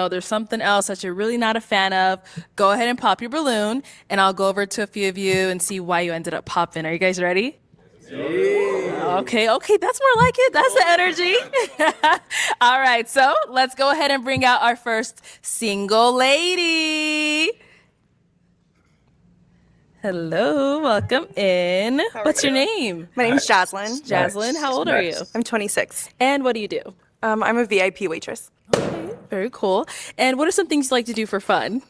there's something else that you're really not a fan of, go ahead and pop your balloon, and I'll go over to a few of you and see why you ended up popping. Are you guys ready? Okay, okay, that's more like it. That's the energy. All right, so let's go ahead and bring out our first single lady. Hello, welcome in. What's your name? My name's Jaslyn. Jaslyn, how old are you? I'm 26. And what do you do? I'm a VIP waitress. Okay, very cool. And what are some things you like to do for fun?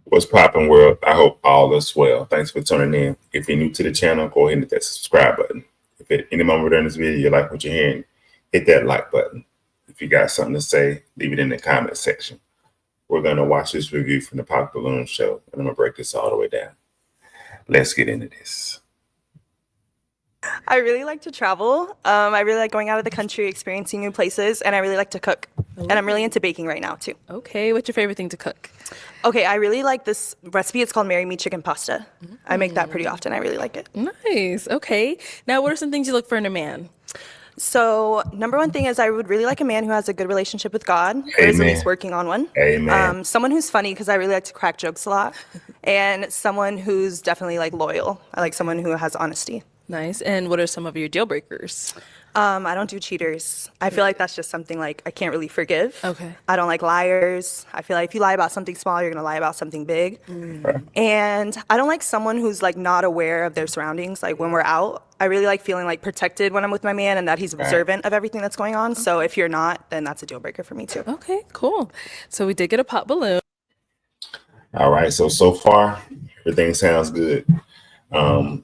What's poppin', world? I hope all is well. Thanks for tuning in. If you're new to the channel, go ahead and hit that subscribe button. If at any moment during this video you like what you're hearing, hit that like button. If you got something to say, leave it in the comment section. We're going to watch this review from the Pop Balloon Show, and I'm going to break this all the way down. Let's get into this. I really like to travel. I really like going out of the country, experiencing new places, and I really like to cook. And I'm really into baking right now, too. Okay, what's your favorite thing to cook? Okay, I really like this recipe. It's called Marry Me Chicken Pasta. I make that pretty often. I really like it. Nice, okay. Now, what are some things you look for in a man? So, number one thing is I would really like a man who has a good relationship with God, or is at least working on one. Amen. Someone who's funny, because I really like to crack jokes a lot, and someone who's definitely like loyal. I like someone who has honesty. Nice. And what are some of your deal breakers? I don't do cheaters. I feel like that's just something like I can't really forgive. Okay. I don't like liars. I feel like if you lie about something small, you're gonna lie about something big. And I don't like someone who's like not aware of their surroundings. Like when we're out, I really like feeling like protected when I'm with my man and that he's observant of everything that's going on. So if you're not, then that's a deal breaker for me too. Okay, cool. So we did get a pop balloon. All right, so far, everything sounds good.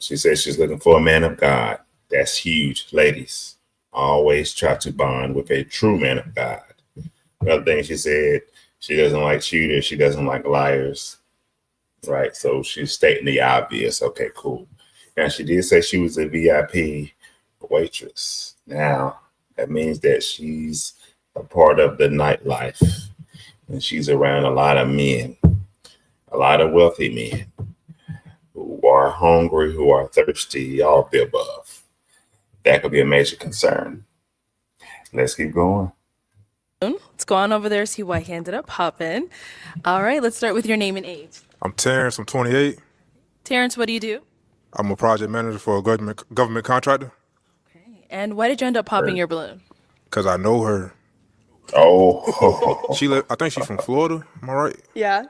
She says she's looking for a man of God. That's huge, ladies. Always try to bond with a true man of God. Another thing she said, she doesn't like cheaters. She doesn't like liars. Right, so she's stating the obvious. Okay, cool. Now, she did say she was a VIP waitress. Now, that means that she's a part of the nightlife. And she's around a lot of men, a lot of wealthy men who are hungry, who are thirsty, all of the above. That could be a major concern. Let's keep going. Let's go on over there, see why he ended up popping. All right, let's start with your name and age. I'm Terrence. I'm 28. Terrence, what do you do? I'm a project manager for a government contractor. Okay. And why did you end up popping your balloon? Because I know her. Oh, I think she's from Florida. Am I right? Yeah.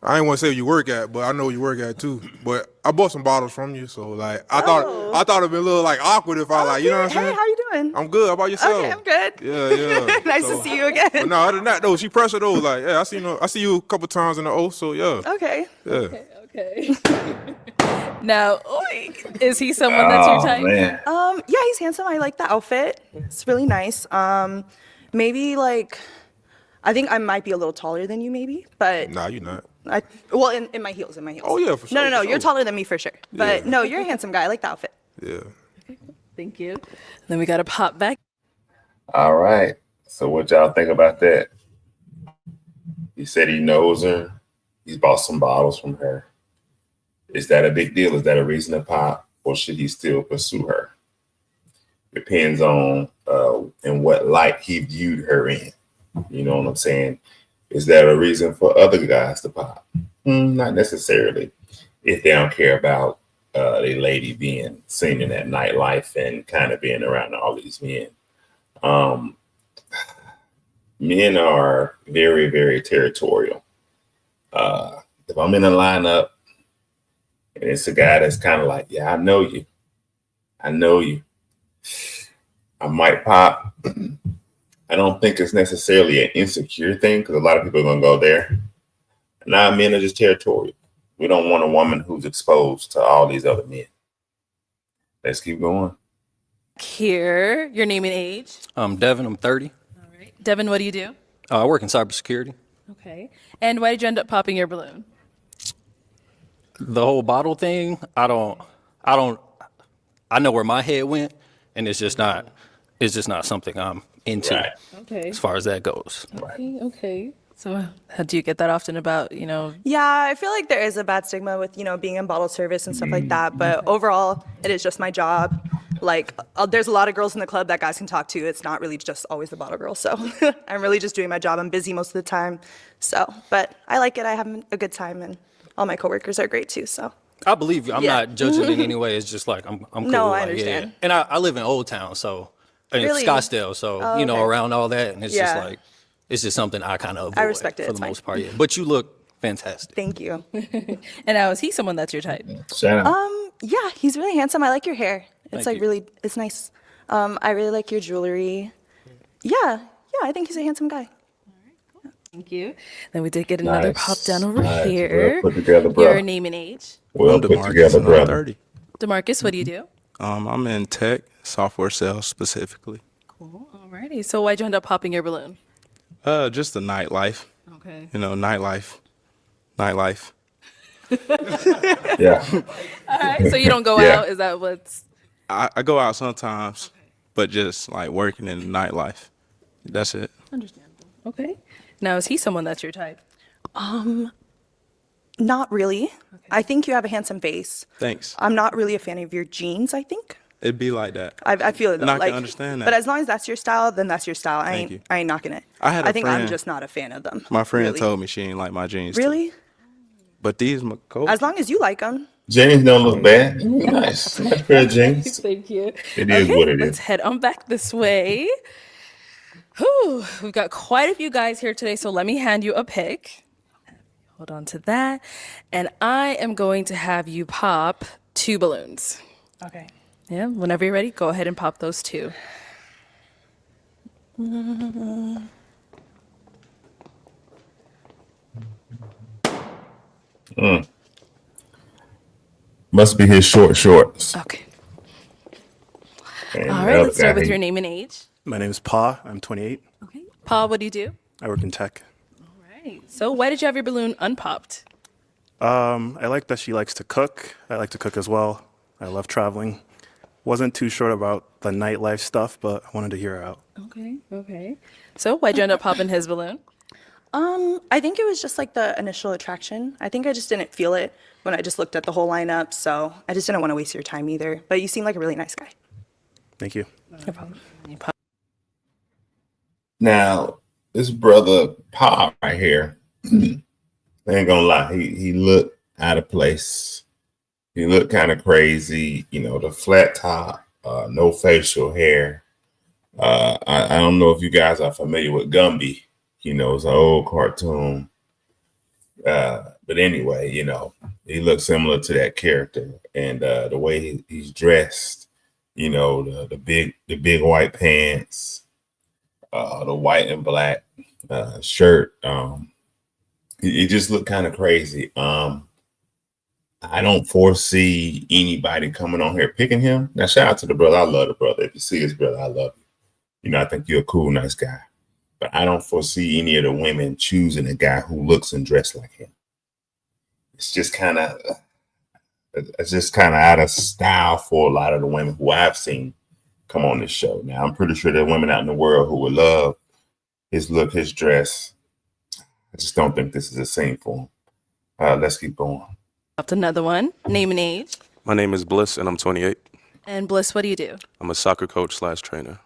I ain't want to say where you work at, but I know where you work at too. But I bought some bottles from you, so like I thought it'd be a little like awkward if I like, you know what I'm saying? Hey, how you doing? I'm good. How about yourself? Okay, I'm good. Yeah. Nice to see you again. But no, other than that though, she pressure though. Like, yeah, I see you a couple times in the O, so yeah. Okay. Yeah. Okay. Now, is he someone that's your type? man. Yeah, he's handsome. I like the outfit. It's really nice. Maybe like, I think I might be a little taller than you, maybe, but Nah, you not. in my heels, Oh yeah, for sure. No, for you're sure. taller than me for sure. But no, you're a handsome guy. I like the outfit. Yeah. Thank you. Then we got to pop back. All right. So what y'all think about that? He said he knows her. He's bought some bottles from her. Is that a big deal? Is that a reason to pop? Or should he still pursue her? Depends on in what light he viewed her in. You know what I'm saying? Is that a reason for other guys to pop? Not necessarily. If they don't care about a lady being seen in that nightlife and kind of being around all these men. Men are very, very territorial. If I'm in a lineup and it's a guy that's kind of like, yeah, I know you. I might pop. I don't think it's necessarily an insecure thing because a lot of people are going to go there. Now men are just territorial. We don't want a woman who's exposed to all these other men. Let's keep going. Here, your name and age. I'm Devin. I'm 30. All right. Devin, what do you do? I work in cybersecurity. Okay. And why did you end up popping your balloon? The whole bottle thing, I know where my head went, and it's just not something I'm into Right. Okay. as far as that goes. Okay. So how do you get that often about, Yeah, I feel like there is a bad stigma with, being in bottle service and stuff like that. But overall, it is just my job. Like, there's a lot of girls in the club that guys can talk to. It's not really just always the bottle girl. So I'm really just doing my job. I'm busy most of the time. So, but I like it. I have a good time, and all my coworkers are great too. So. I believe you. I'm Yeah. not judging in any way. It's just like I'm cool. No, I Like, understand. And I live in Old Town, so in Really? Scottsdale, so Oh, you know, okay. around all that, and it's just Yeah. like it's just something I kind of avoid respect it. for It's the fine. most part. Yeah. But you look fantastic. Thank you. And now, is he someone that's your type? Shout out. Yeah, he's really handsome. I like your hair. It's Thank like you. really, it's nice. I really like your jewelry. Yeah, I think he's a handsome guy. Thank you. Then we did get another Nice. pop down over Nice. here. Well put together, Your brother. name and age. Well I'm put DeMarcus, together, and I'm brother. 30. DeMarcus, what do you do? I'm in tech, software sales specifically. Cool. Alrighty. So why'd you end up popping your balloon? Just the nightlife. Okay. You know, nightlife. Nightlife. Yeah. All right. So you don't go Yeah. out? Is that what's? I go out sometimes, but just like working in the nightlife. That's it. Understandable. Okay. Now, is he someone that's your type? Not really. I think you have a handsome face. Thanks. I'm not really a fan of your jeans, I think. It'd be like that. I feel it though. And I can like, understand that. But as long as that's your style, then that's your style. Thank you. I ain't knocking it. I think I'm friend- just not a fan of them. My friend really. told me she ain't like my jeans. too. Really? But these my coat. As long as you like them. James don't look bad. Nice. Nice pair of jeans. Thank you. It is what it Let's is. head on back this way. Whew, we've got quite a few guys here today, so let me hand you a pick. Hold on to that. And I am going to have you pop 2 balloons. Okay. Yeah, whenever you're ready, go ahead and pop those 2. Must be his short shorts. Okay. And All the right, other let's start guy, with he- your name and age. My name is Pa. I'm 28. Okay. Paul, what do you do? I work in tech. Right. So why did you have your balloon unpopped? I like that she likes to cook. I like to cook as well. I love traveling. Wasn't too sure about the nightlife stuff, but I wanted to hear her out. Okay. Okay. So why'd you end up popping his balloon? I think it was just like the initial attraction. I think I just didn't feel it when I just looked at the whole lineup. So I just didn't want to waste your time either. But you seem like a really nice guy. Thank you. No problem. You pop- Now, this brother Pop right here, I ain't gonna lie, he looked out of place. He looked kind of crazy, you know, the flat top, no facial hair. I don't know if you guys are familiar with Gumby, you know, it's an old cartoon. But anyway, you know, he looks similar to that character, and the way he's dressed, you know, the big white pants, the white and black shirt. He just looked kind of crazy. I don't foresee anybody coming on here picking him. Now, shout out to the brother. I love the brother. If you see his brother, I love you. You know, I think you're a cool, nice guy. But I don't foresee any of the women choosing a guy who looks and dressed like him. It's just kind of out of style for a lot of the women who I've seen come on this show. Now, I'm pretty sure there are women out in the world who would love his look, his dress. I just don't think this is a scene for him. Let's keep going. Popped another one. Name and age. My name is Bliss, and I'm 28. And Bliss, what do you do? I'm a soccer coach / trainer.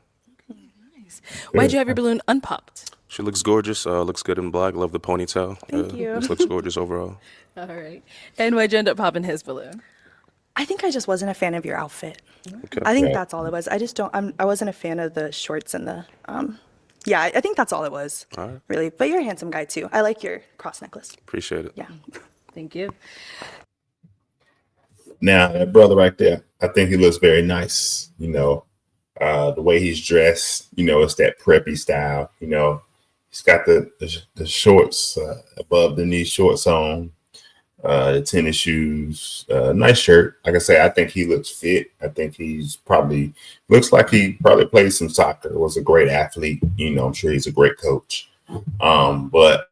Why'd you have your balloon unpopped? She looks gorgeous, looks good in black. Love the ponytail. Thank you. Just looks gorgeous overall. All right. And why'd you end up popping his balloon? I think I just wasn't a fan of your outfit. Okay. I think Right. that's all it was. I just don't. I wasn't a fan of the shorts and the. Yeah, I think that's all it was. All right. Really, but you're a handsome guy too. I like your cross necklace. Appreciate it. Yeah. Thank you. Now, that brother right there, I think he looks very nice. You know, the way he's dressed, you know, it's that preppy style. You know, he's got the shorts above the knee shorts on, the tennis shoes, nice shirt. Like I say, I think he looks fit. I think looks like he probably played some soccer, was a great athlete. You know, I'm sure he's a great coach. But,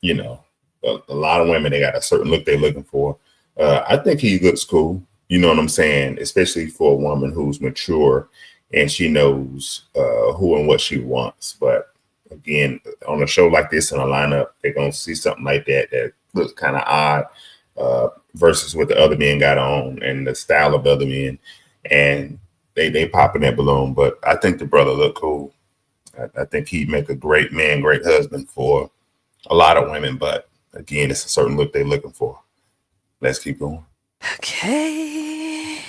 you know, a lot of women, they got a certain look they're looking for. I think he looks cool. You know what I'm saying? Especially for a woman who's mature and she knows who and what she wants. But again, on a show like this in a lineup, they're going to see something like that looks kind of odd versus what the other men got on and the style of the other men. And they popping that balloon. But I think the brother look cool. I think he'd make a great man, great husband for a lot of women. But again, it's a certain look they're looking for. Let's keep going. Okay.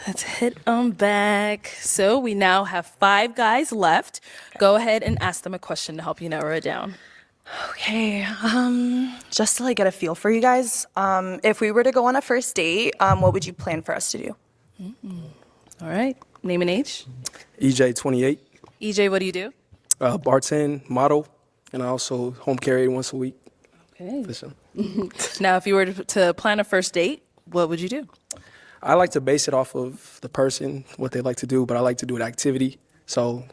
Let's hit them back. So we now have 5 guys left. Go ahead and ask them a question to help you narrow it down. Okay, just to like get a feel for you guys, if we were to go on a first date, what would you plan for us to do? All right. Name and age. EJ 28, EJ, what do you do? bartend, model, and I also home carry once a week. Okay. Listen, Now, if you were to plan a first date, what would you do? I like to base it off of the person, what they like to do, but I like to do an activity. So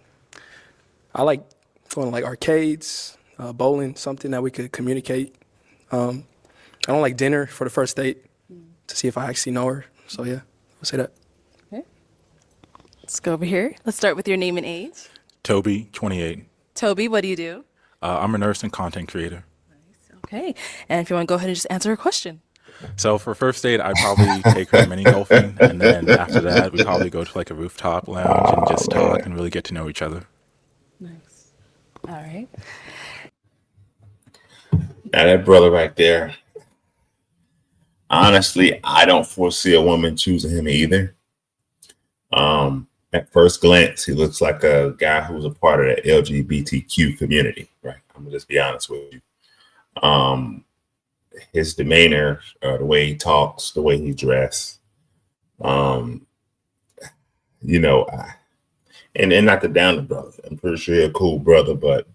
I like going to like arcades, bowling, something that we could communicate. I don't like dinner for the first date to see if I actually know her. So yeah, I'll say that. Okay. Let's go over here. Let's start with your name and age. Toby, 28. Toby, what do you do? I'm a nurse and content creator. Okay. And if you want to go ahead and just answer a question. So for first date, I'd probably take her mini golfing, and then after that, we'd probably go to like a rooftop lounge and just talk and really get to know each other. Nice. All right. Now that brother right there, honestly, I don't foresee a woman choosing him either. At first glance, he looks like a guy who's a part of the LGBTQ community, right? I'm gonna just be honest with you. His demeanor, the way he talks, the way he dressed, and not to down the brother. I'm pretty sure he's a cool brother, but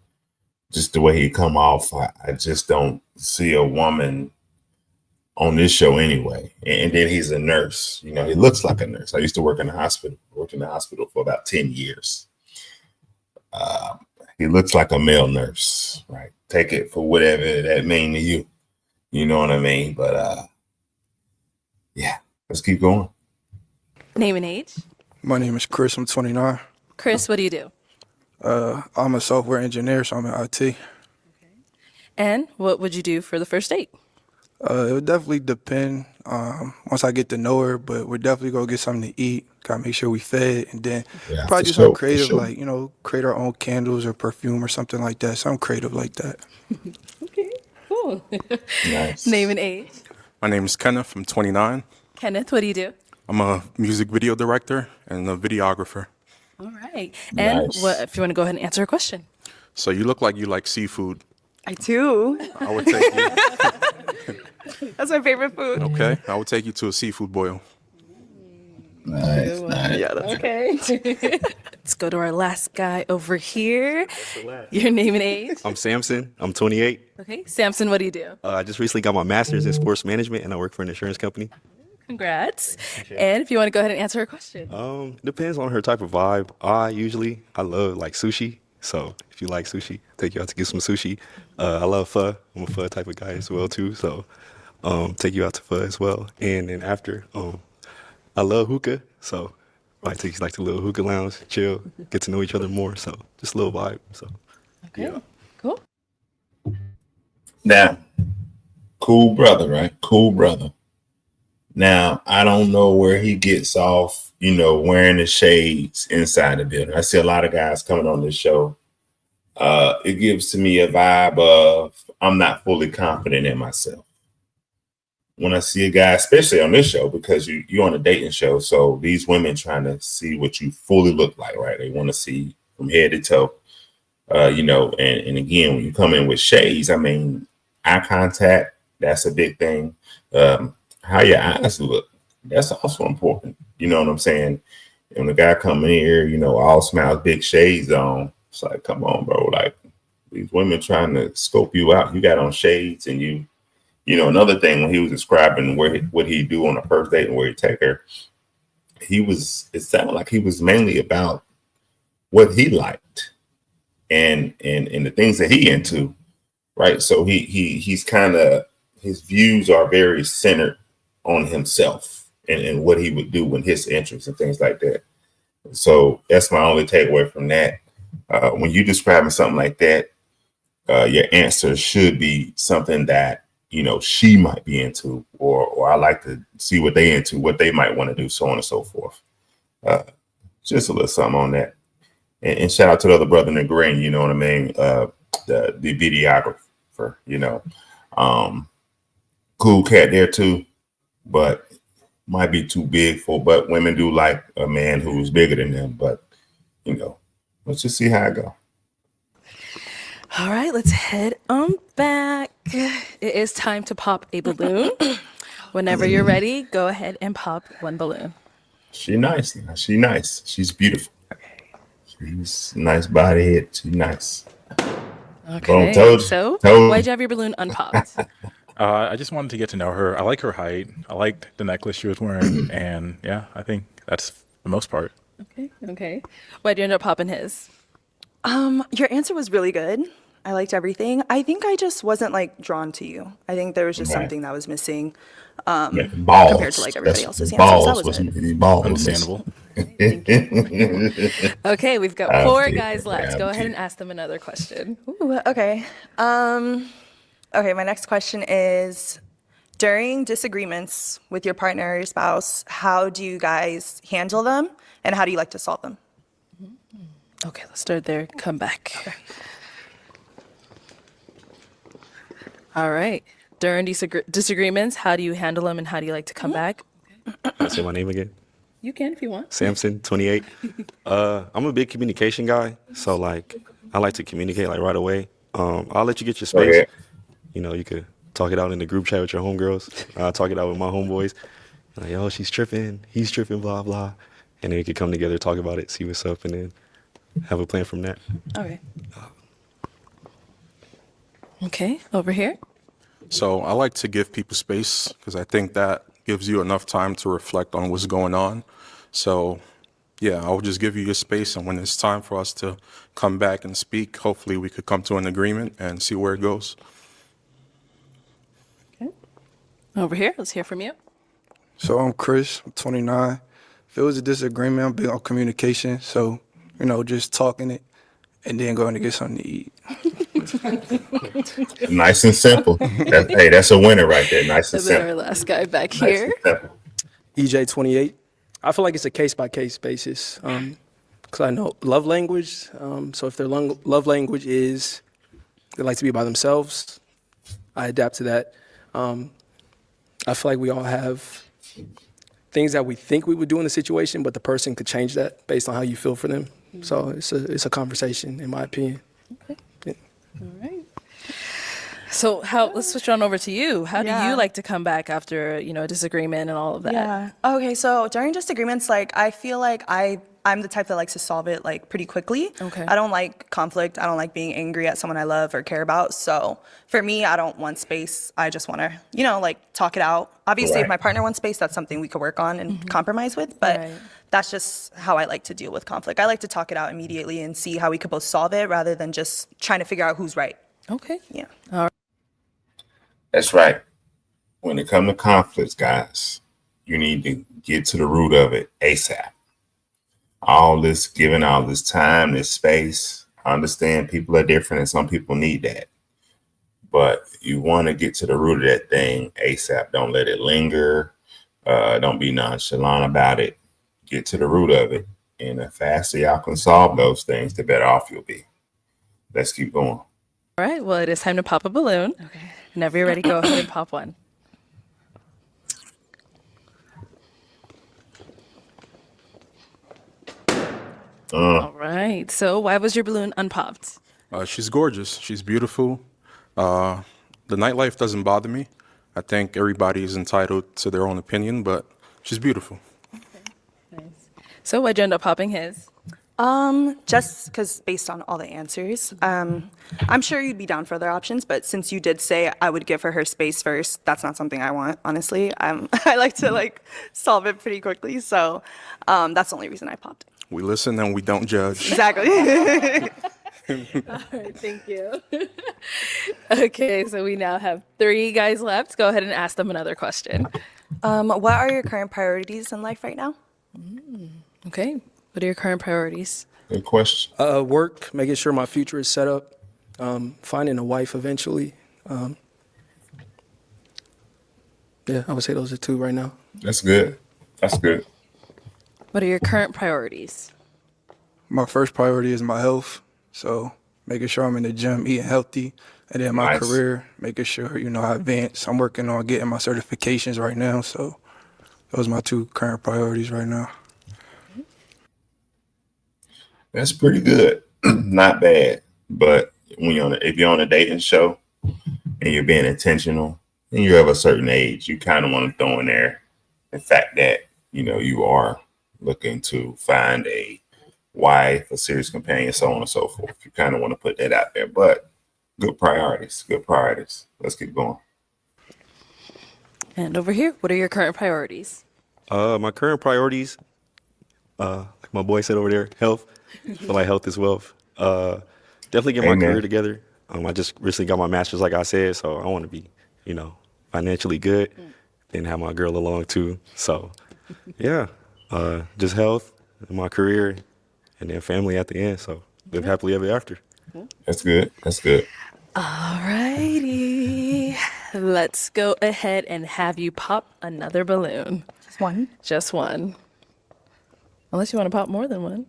just the way he come off, I just don't see a woman on this show anyway. And then he's a nurse. He looks like a nurse. I used to work in the hospital. Worked in the hospital for about 10 years. He looks like a male nurse, right? Take it for whatever that mean to you. You know what I mean? But yeah, let's keep going. Name and age. My name is Chris. I'm 29. Chris, what do you do? I'm a software engineer, so I'm in IT. And what would you do for the first date? It would definitely depend once I get to know her, but we're definitely going to get something to eat. Got to make sure we fed, and then probably do something creative, like, create our own candles or perfume or something like that. Something creative like that. Okay, cool. Nice. Name and age. My name is Kenneth. I'm 29. Kenneth, what do you do? I'm a music video director and a videographer. All right. And Nice. what if you want to go ahead and answer a question? So you look like you like seafood. I do. I would take you. That's my favorite food. Okay, I would take you to a seafood boil. Nice. Yeah, that's Okay. Let's go to our last guy over here. Your name and age. I'm Samson. I'm 28. Okay. Samson, what do you do? I just recently got my master's in sports management, and I work for an insurance company. Congrats. And if you want to go ahead and answer a question. Depends on her type of vibe. I love like sushi. So if you like sushi, take you out to get some sushi. I love pho. I'm a pho type of guy as well too. So take you out to pho as well. And then after, I love hookah. So I take you like to the little hookah lounge, chill, get to know each other more. So just a little vibe. So Okay. yeah. Cool. Now, cool brother, right? Cool brother. Now, I don't know where he gets off, wearing the shades inside the building. I see a lot of guys coming on this show. It gives to me a vibe of I'm not fully confident in myself. When I see a guy, especially on this show, because you're on a dating show, so these women trying to see what you fully look like, right? They want to see from head to toe, and again, when you come in with shades, I mean, eye contact, that's a big thing. How your eyes look, that's also important. You know what I'm saying? And the guy coming here, all smiles, big shades on. It's like, come on, bro. Like, these women trying to scope you out. You got on shades, and another thing, when he was describing what he'd do on a first date and where he'd take her, it sounded like he was mainly about what he liked and the things that he into, right? So he's kind of, his views are very centered on himself and what he would do in his interests and things like that. So that's my only takeaway from that. When you're describing something like that, your answer should be something that, she might be into, or I like to see what they into, what they might want to do, so on and so forth. Just a little something on that. And shout out to the other brother in the green, you know what I mean? The videographer, you know. Cool cat there too, but might be too big for, but women do like a man who's bigger than them. But, you know, let's just see how it go. All right, let's head on back. It is time to pop a balloon. Whenever you're ready, go ahead and pop one balloon. She nice. She nice. She's beautiful. She's nice body head. She's nice. Okay, Boom, so told why'd you have your balloon unpopped? I just wanted to get to know her. I like her height. I liked the necklace she was wearing, and yeah, I think that's the most part. Okay. Why'd you end up popping his? Your answer was really good. I liked everything. I think I just wasn't like drawn to you. I think there was just something that was missing balls. compared to like everybody else's answers. Balls That was it. balls. Understandable. Okay, we've got 4 guys left. Go ahead and ask them another question. Ooh, okay. Okay, my next question is, during disagreements with your partner or your spouse, how do you guys handle them and how do you like to solve them? Okay, let's start there. Come back. Okay. All right. During disagreements, how do you handle them and how do you like to come back? Can I say my name again? You can if you want. Samson, 28. I'm a big communication guy, so like I like to communicate like right away. I'll let you get your space. Okay. You know, you could talk it out in the group chat with your homegirls. I'll talk it out with my homeboys. Like, oh, she's tripping, he's tripping, blah blah, and then we could come together, talk about it, see what's up, and then have a plan from that. Okay. Okay, over here. So I like to give people space because I think that gives you enough time to reflect on what's going on. So yeah, I'll just give you your space, and when it's time for us to come back and speak, hopefully we could come to an agreement and see where it goes. Okay. Over here, let's hear from you. So I'm Chris, I'm 29. If it was a disagreement, I'm big on communication. So, you know, just talking it and then going to get something to eat. Nice and simple. Hey, that's a winner right there. Nice and And then our simple. last guy back Nice here. and simple. EJ 28. I feel like it's a case by case basis because I know love language. So if their love language is they like to be by themselves, I adapt to that. I feel like we all have things that we think we would do in a situation, but the person could change that based on how you feel for them. So it's a conversation, in my opinion. All right. So let's switch on over to you. How do you like to come back after, a disagreement and all of that? Yeah. Okay, so during disagreements, like I feel like I'm the type that likes to solve it like pretty quickly. Okay. I don't like conflict. I don't like being angry at someone I love or care about. So for me, I don't want space. I just want to, like talk it out. Obviously, if Right. my partner wants space, that's something we could work on and compromise with. But Right. that's just how I like to deal with conflict. I like to talk it out immediately and see how we could both solve it rather than just trying to figure out who's right. Okay. Yeah. That's right. When it comes to conflicts, guys, you need to get to the root of it ASAP. All this giving all this time, this space. I understand people are different and some people need that. But you want to get to the root of that thing ASAP. Don't let it linger. Don't be nonchalant about it. Get to the root of it. And the faster y'all can solve those things, the better off you'll be. Let's keep going. All right. Well, it is time to pop a balloon. Okay. Whenever you're ready, go ahead and pop one. All right. So why was your balloon unpopped? She's gorgeous. She's beautiful. The nightlife doesn't bother me. I think everybody is entitled to their own opinion, but she's beautiful. Nice. So why'd you end up popping his? Just because based on all the answers, I'm sure you'd be down for other options, but since you did say I would give her space first, that's not something I want, honestly. I like to solve it pretty quickly, so that's the only reason I popped it. We listen and we don't judge. Exactly. All right. Thank you. Okay. So we now have 3 guys left. Go ahead and ask them another question. What are your current priorities in life right now? Okay. What are your current priorities? Good question. Work, making sure my future is set up, finding a wife eventually. Yeah, I would say those are 2 right now. That's good. That's good. What are your current priorities? My first priority is my health. So making sure I'm in the gym, eating healthy. And then my Nice. career, making sure, I advance. I'm working on getting my certifications right now. So those are my two current priorities right now. That's pretty good. Not bad. But when if you're on a dating show and you're being intentional and you have a certain age, you kind of want to throw in there the fact that, you are looking to find a wife, a serious companion, so on and so forth. You kind of want to put that out there. But good priorities. Good priorities. Let's keep going. And over here, what are your current priorities? My current priorities, like my boy said over there, health. I feel like health is wealth. Definitely get my Amen. career together. I just recently got my master's, like I said, so I want to be, financially good, and have my girl along too. So, yeah, just health, my career, and then family at the end. So live happily ever after. That's good. That's good. Alrighty. Let's go ahead and have you pop another balloon. Just one? Just one. Unless you want to pop more than one.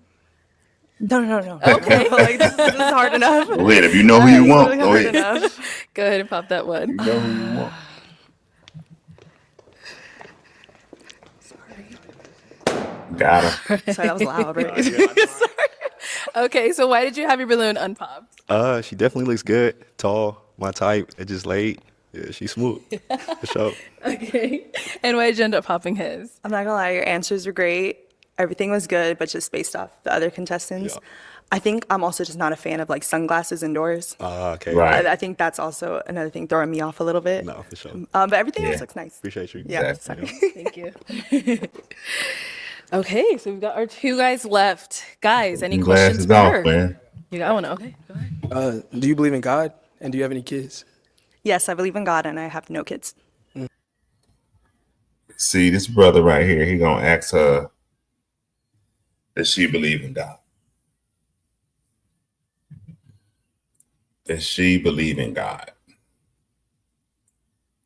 No. Okay. Like, this is hard enough. Go ahead. If you know who you want, go Hard ahead. enough. Go ahead and pop that You one. know who you want. Got her. Sorry, that was loud, right? Okay, so why did you have your balloon unpopped? She definitely looks good, tall, my type. It just laid. Yeah, she's smooth. For sure. Okay. And why did you end up popping his? I'm not gonna lie, your answers were great. Everything was good, but just based off the other contestants. Yeah. I think I'm also just not a fan of like sunglasses indoors. Okay. Right. I think that's also another thing throwing me off a little bit. No, for sure. But everything else Yeah. looks nice. Appreciate you. Yeah, Exactly. sorry. Thank you. Okay, so we've got our two guys left. Guys, any questions Glasses for off, her? man. You got one? Okay, go ahead. Do you believe in God? And do you have any kids? Yes, I believe in God and I have no kids. See, this brother right here, he gonna ask her, does she believe in God? Does she believe in God?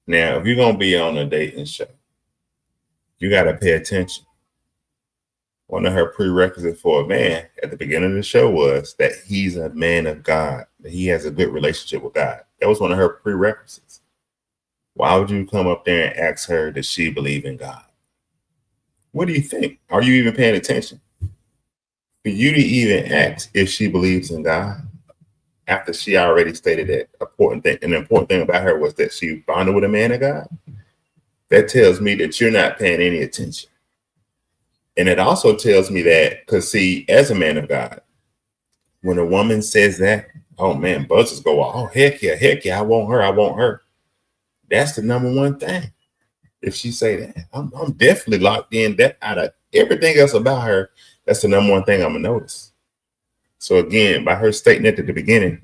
Now, if you're gonna be on a dating show, you gotta pay attention. One of her prerequisites for a man at the beginning of the show was that he's a man of God, that he has a good relationship with God. That was one of her prerequisites. Why would you come up there and ask her, does she believe in God? What do you think? Are you even paying attention? For you to even ask if she believes in God after she already stated that an important thing about her was that she bonded with a man of God, that tells me that you're not paying any attention. And it also tells me that, because see, as a man of God, when a woman says that, oh man, buzzers go off. Oh, heck yeah, I want her. That's the number one thing. If she say that, I'm definitely locked in. That out of everything else about her, that's the number one thing I'm gonna notice. So again, by her stating it at the beginning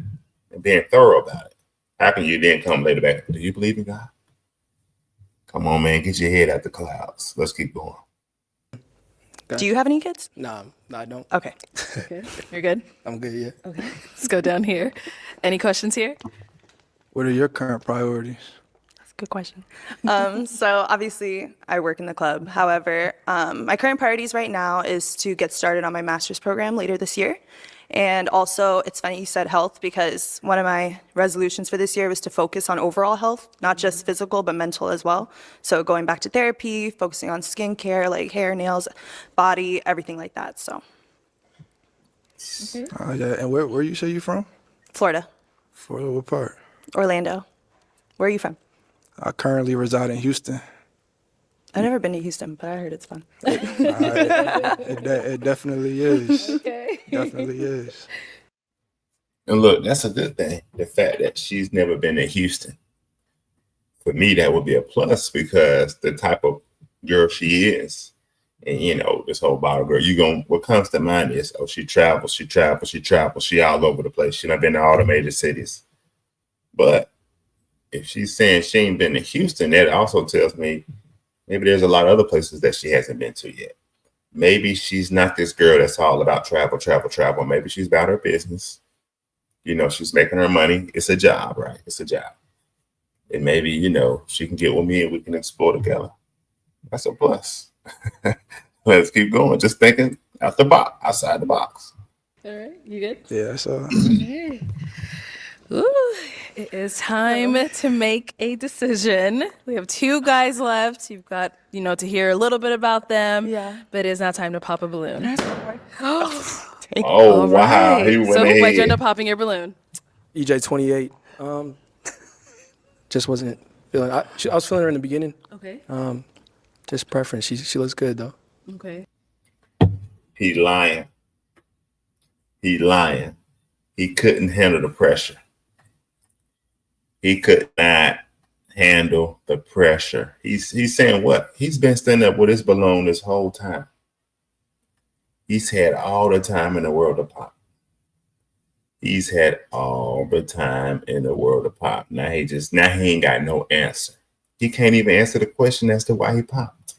and being thorough about it, how can you then come later back? Do you believe in God? Come on, man, get your head out the clouds. Let's keep going. Do you have any kids? Nah, I don't. Okay. Okay. You're good? I'm good, yeah. Okay. Let's go down here. Any questions here? What are your current priorities? That's a good question. So obviously I work in the club. However, my current priorities right now is to get started on my master's program later this year. And also, it's funny you said health, because one of my resolutions for this year was to focus on overall health, not just physical, but mental as well. So going back to therapy, focusing on skincare, like hair, nails, body, everything like that. So Yeah. And where you say you from? Florida, Florida, what part? Orlando. Where are you from? I currently reside in Houston. I've never been to Houston, but I heard it's fun. It definitely is. Okay. Definitely is. And look, that's a good thing. The fact that she's never been to Houston. For me, that would be a plus, because the type of girl she is, and this whole bottle girl, what comes to mind is, oh, she travels. She all over the place. She done been to all the major cities. But if she's saying she ain't been to Houston, that also tells me maybe there's a lot of other places that she hasn't been to yet. Maybe she's not this girl that's all about travel. Maybe she's about her business. She's making her money. It's a job, right? It's a job. And maybe, she can get with me and we can explore together. That's a plus. Let's keep going. Just thinking out the box, outside the box. All right, you good? Yeah, so Okay. Ooh, it is time to make a decision. We have two guys left. You've got, to hear a little bit about them. Yeah. But it is now time to pop a balloon. Oh, All wow. He right. went So why'd you end ahead. up popping your balloon? EJ 28. Just wasn't feeling. I was feeling her in the beginning. Okay. Just preference. She looks good though. Okay. He lying. He lying. He couldn't handle the pressure. He could not handle the pressure. He's saying what? He's been standing up with his balloon this whole time. He's had all the time in the world to pop. He's had all the time in the world to pop. Now he ain't got no answer. He can't even answer the question as to why he popped.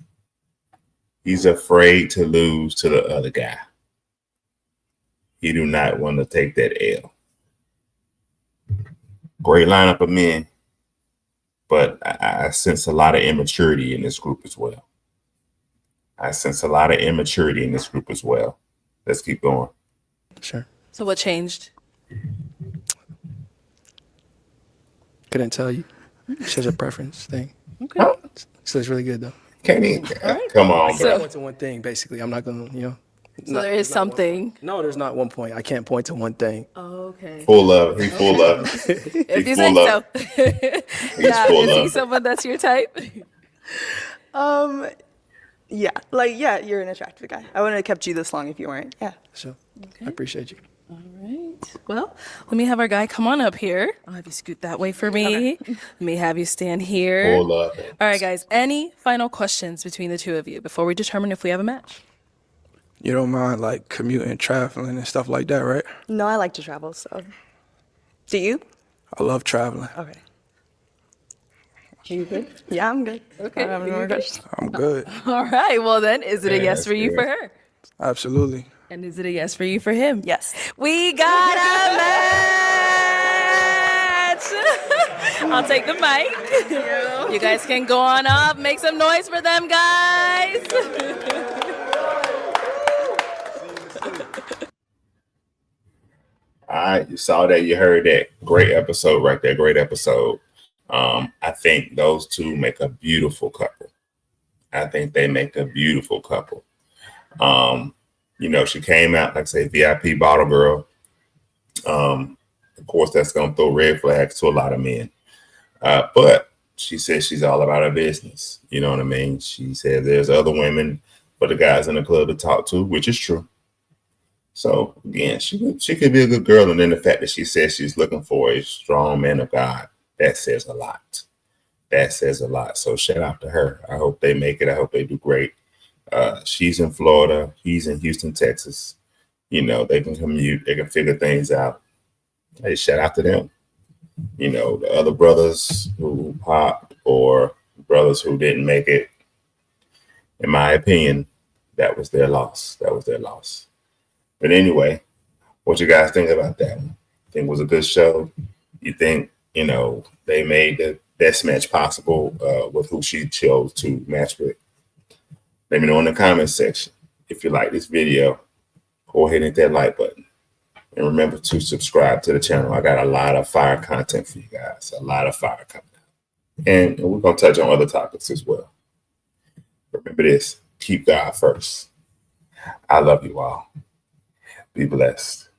He's afraid to lose to the other guy. He do not want to take that L. Great lineup of men, but I sense a lot of immaturity in this group as well. Let's keep going. Sure. So what changed? Couldn't tell you. It's just a preference thing. Okay. So it's really good though. Can't even. right. Come on, So- bro. Point to one thing basically. I'm not gonna. So there is something. No, there's not one point. I can't point to one thing. Okay. Full of it. He's full of it. If you He's say full so. of Yeah, full is he of. someone that's your type? Yeah, you're an attractive guy. I wouldn't have kept you this long if you weren't. Yeah. So I appreciate you. All right. Well, let me have our guy come on up here. I'll have you scoot that way for me. Let me have you stand here. Full of it. All right, guys. Any final questions between the two of you before we determine if we have a match? you don't mind like commuting, traveling, and stuff like that, right? No, I like to travel, so. Do you? I love traveling. Okay. You good? Yeah, I'm good. Okay, I don't have any you more good? questions. I'm good. All right. Well, then, is it a Yeah, yes that's for you good. for her? Absolutely. And is it a yes for you for him? Yes. We got a match! I'll take the mic. You guys can go on up. Make some noise for them, guys. All right, you saw that, you heard that. Great episode right there. Great episode. I think those two make a beautiful couple. I think they make a beautiful couple. She came out, like I say, VIP bottle girl. Of course, that's going to throw red flags to a lot of men. But she says she's all about her business. You know what I mean? She said there's other women for the guys in the club to talk to, which is true. So again, she could be a good girl, and then the fact that she says she's looking for a strong man of God, that says a lot. That says a lot. So shout out to her. I hope they make it. I hope they do great. She's in Florida. He's in Houston, Texas. They can commute. They can figure things out. Hey, shout out to them. The other brothers who popped or brothers who didn't make it, in my opinion, that was their loss. But anyway, what you guys think about that one? Think it was a good show? You think, they made the best match possible with who she chose to match with? Let me know in the comments section. If you like this video, go ahead and hit that like button. And remember to subscribe to the channel. I got a lot of fire content for you guys. A lot of fire coming out. And we're going to touch on other topics as well. Remember this. Keep God first. I love you all. Be blessed.